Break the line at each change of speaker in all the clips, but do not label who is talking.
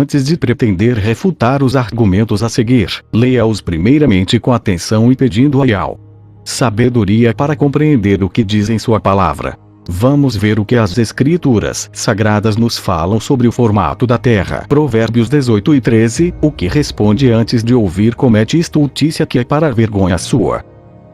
antes de pretender refutar os argumentos a seguir, leia-os primeiramente com atenção e pedindo a Yahweh sabedoria para compreender o que diz em sua palavra. Vamos ver o que as escrituras sagradas nos falam sobre o formato da terra. Provérbios 18:13, o que responde antes de ouvir comete estultícia que é para a vergonha sua.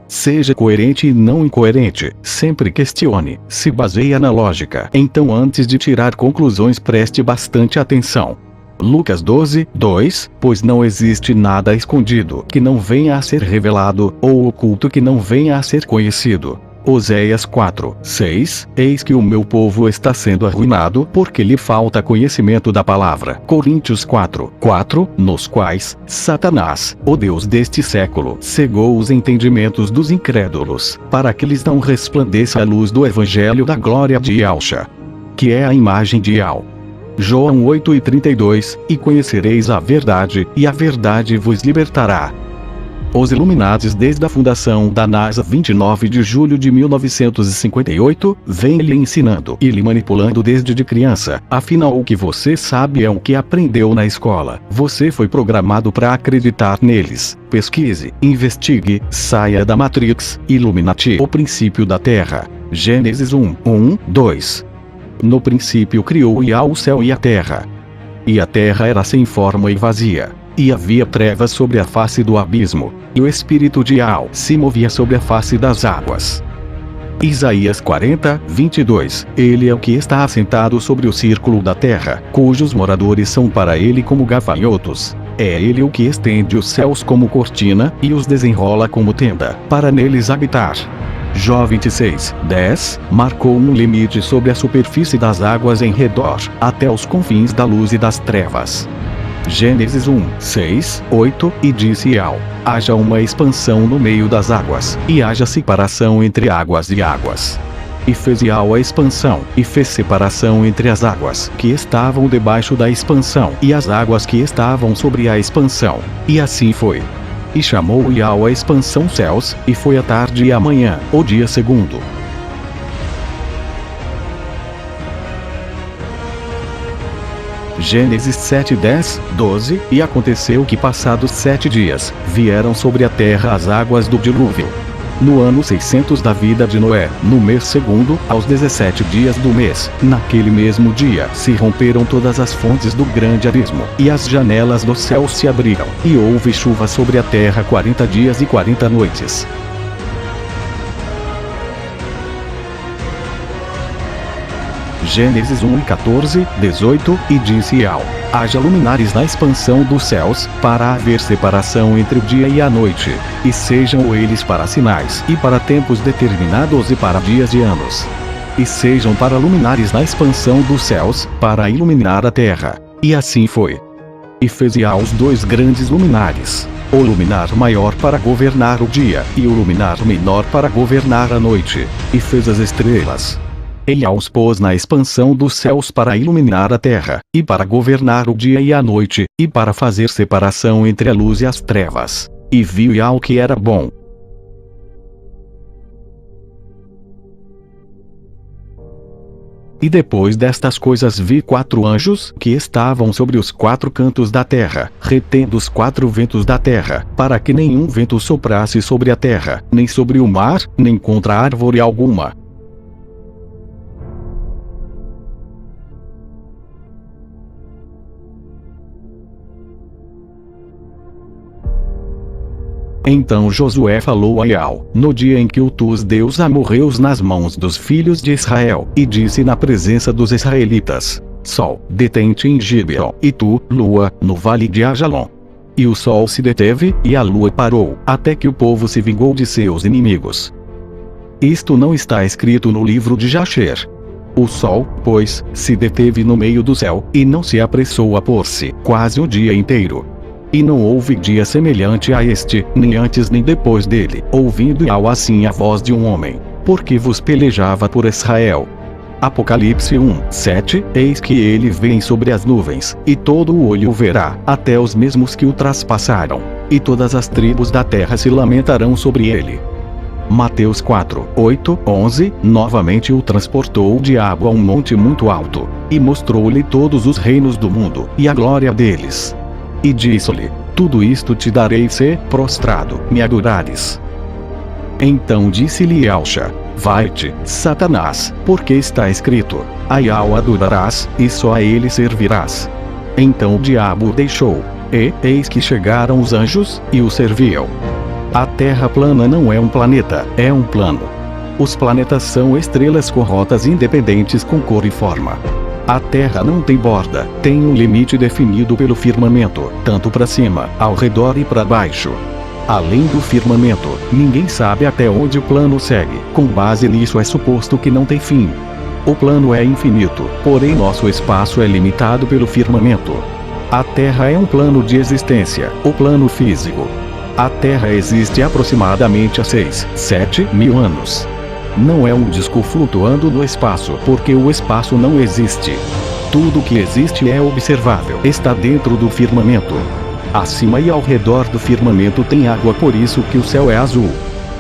Seja coerente e não incoerente, sempre questione, se baseia na lógica. Então antes de tirar conclusões preste bastante atenção. Lucas 12:2, pois não existe nada escondido que não venha a ser revelado, ou oculto que não venha a ser conhecido. Oséias 4:6, eis que o meu povo está sendo arruinado porque lhe falta conhecimento da palavra. Coríntios 4:4, nos quais Satanás, o Deus deste século, cegou os entendimentos dos incrédulos, para que lhes não resplandeça a luz do evangelho da glória de Yahshua, que é a imagem de Yahweh. João 8:32, e conhecereis a verdade, e a verdade vos libertará. Os Illuminati desde a fundação da NASA 29 de julho de 1958, vem lhe ensinando e lhe manipulando desde de criança. Afinal o que você sabe é o que aprendeu na escola. Você foi programado para acreditar neles. Pesquise, investigue, saia da Matrix. Illuminati, o princípio da Terra. Gênesis 1:2. No princípio criou Yahweh o céu e a terra. E a terra era sem forma e vazia. E havia trevas sobre a face do abismo, e o Espírito de Yahweh se movia sobre a face das águas. Isaías 40:22, ele é o que está assentado sobre o círculo da terra, cujos moradores são para ele como gafanhotos. É ele o que estende os céus como cortina, e os desenrola como tenda, para neles habitar. Jó 26:10, marcou um limite sobre a superfície das águas em redor, até os confins da luz e das trevas. Gênesis 1:6-8, e disse Yahweh, haja uma expansão no meio das águas, e haja separação entre águas e águas. E fez Yahweh a expansão, e fez separação entre as águas que estavam debaixo da expansão, e as águas que estavam sobre a expansão. E assim foi. E chamou Yahweh a expansão céus, e foi a tarde e a manhã, o dia segundo. Gênesis 7:10-12, e aconteceu que passados 7 dias, vieram sobre a terra as águas do dilúvio. No ano 600 da vida de Noé, no mês segundo, aos 17 dias do mês, naquele mesmo dia, se romperam todas as fontes do grande abismo, e as janelas do céu se abriram, e houve chuva sobre a terra 40 dias e 40 noites. Gênesis 1:14-18, e disse Yahweh, haja luminares na expansão dos céus, para haver separação entre o dia e a noite, e sejam eles para sinais, e para tempos determinados e para dias e anos. E sejam para luminares na expansão dos céus, para iluminar a terra. E assim foi. E fez Yahweh os 2 grandes luminares, o luminar maior para governar o dia, e o luminar menor para governar a noite. E fez as estrelas. Ele os pôs na expansão dos céus para iluminar a terra, e para governar o dia e a noite, e para fazer separação entre a luz e as trevas. E viu Yahweh que era bom. E depois destas coisas vi 4 anjos, que estavam sobre os 4 cantos da terra, retendo os 4 ventos da terra, para que nenhum vento soprasse sobre a terra, nem sobre o mar, nem contra árvore alguma. Então Josué falou a Yahweh, no dia em que o tus Deus morreu nas mãos dos filhos de Israel, e disse na presença dos israelitas, Sol, detente em Gibeon, e tu, Lua, no vale de Ajalon. E o sol se deteve, e a lua parou, até que o povo se vingou de seus inimigos. Isto não está escrito no livro de Jasher. O sol, pois, se deteve no meio do céu, e não se apressou a pôr-se, quase o dia inteiro. E não houve dia semelhante a este, nem antes nem depois dele, ouvindo Yahweh assim a voz de um homem, porque vos pelejava por Israel. Apocalipse 1:7, eis que ele vem sobre as nuvens, e todo o olho o verá, até os mesmos que o traspassaram, e todas as tribos da terra se lamentarão sobre ele. Mateus 4, 8, 11, novamente o transportou o diabo a um monte muito alto, e mostrou-lhe todos os reinos do mundo, e a glória deles. E disse-lhe: tudo isto te darei se, prostrado, me adorares. Então disse-lhe Yahshua: vai-te, Satanás, porque está escrito: a Yahweh adorarás, e só a ele servirás. Então o diabo o deixou, e eis que chegaram os anjos, e o serviam. A Terra plana não é um planeta, é um plano. Os planetas são estrelas corrotas independentes com cor e forma. A Terra não tem borda, tem um limite definido pelo firmamento, tanto para cima, ao redor e para baixo. Além do firmamento, ninguém sabe até onde o plano segue. Com base nisso é suposto que não tem fim. O plano é infinito, porém nosso espaço é limitado pelo firmamento. A Terra é um plano de existência, o plano físico. A Terra existe aproximadamente há 6, 7 mil anos. Não é um disco flutuando no espaço, porque o espaço não existe. Tudo que existe é observável, está dentro do firmamento. Acima e ao redor do firmamento tem água, por isso que o céu é azul.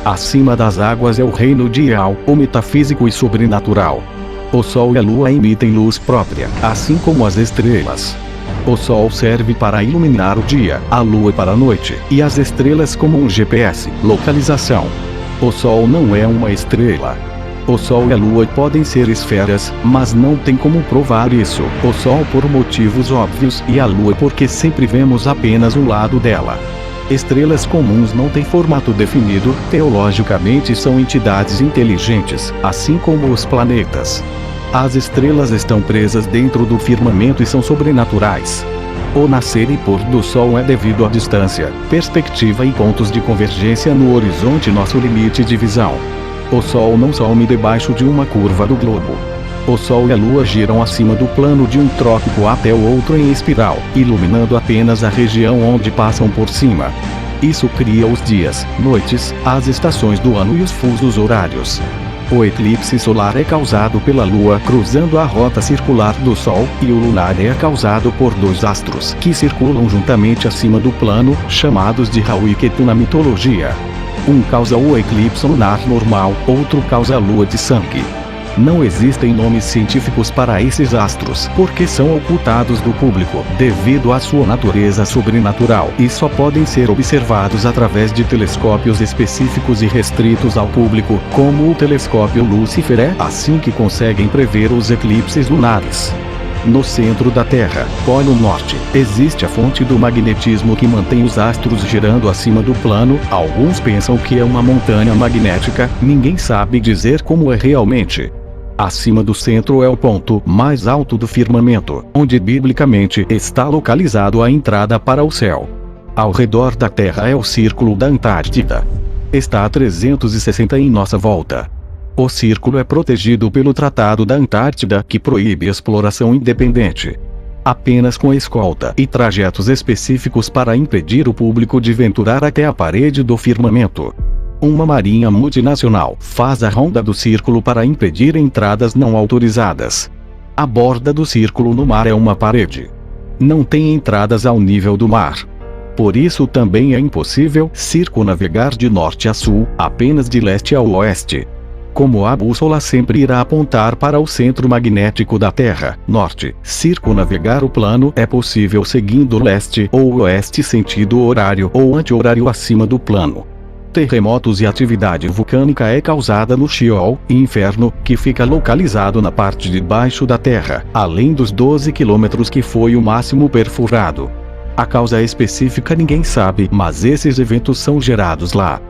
Acima das águas é o reino de Yahweh, o metafísico e sobrenatural. O sol e a lua emitem luz própria, assim como as estrelas. O sol serve para iluminar o dia, a lua para a noite, e as estrelas como um GPS, localização. O sol não é uma estrela. O sol e a lua podem ser esferas, mas não tem como provar isso. O sol por motivos óbvios e a lua porque sempre vemos apenas um lado dela. Estrelas comuns não têm formato definido, teologicamente são entidades inteligentes, assim como os planetas. As estrelas estão presas dentro do firmamento e são sobrenaturais. O nascer e pôr do sol é devido à distância, perspectiva e pontos de convergência no horizonte, nosso limite de visão. O sol não some debaixo de uma curva do globo. O sol e a lua giram acima do plano de um trópico até o outro em espiral, iluminando apenas a região onde passam por cima. Isso cria os dias, noites, as estações do ano e os fusos horários. O eclipse solar é causado pela Lua cruzando a rota circular do Sol, e o lunar é causado por dois astros que circulam juntamente acima do plano, chamados de Rahu e Ketu na mitologia. Um causa o eclipse lunar normal, outro causa a lua de sangue. Não existem nomes científicos para esses astros, porque são ocultados do público, devido à sua natureza sobrenatural, e só podem ser observados através de telescópios específicos e restritos ao público, como o telescópio Lúcifer é, assim que conseguem prever os eclipses lunares. No centro da Terra, Polo Norte, existe a fonte do magnetismo que mantém os astros girando acima do plano. Alguns pensam que é uma montanha magnética, ninguém sabe dizer como é realmente. Acima do centro é o ponto mais alto do firmamento, onde biblicamente está localizado a entrada para o céu. Ao redor da Terra é o círculo da Antártida. Está a 360 em nossa volta. O círculo é protegido pelo Tratado da Antártida, que proíbe exploração independente. Apenas com escolta e trajetos específicos para impedir o público de venturar até a parede do firmamento. Uma marinha multinacional faz a ronda do círculo para impedir entradas não autorizadas. A borda do círculo no mar é uma parede. Não tem entradas ao nível do mar. Por isso também é impossível circunnavegar de norte a sul, apenas de leste a oeste. Como a bússola sempre irá apontar para o centro magnético da Terra, norte, circunnavegar o plano é possível seguindo leste ou oeste sentido horário ou anti-horário acima do plano. Terremotos e atividade vulcânica é causada no Sheol, inferno, que fica localizado na parte de baixo da Terra, além dos 12 quilômetros que foi o máximo perfurado. A causa específica ninguém sabe, mas esses eventos são gerados lá.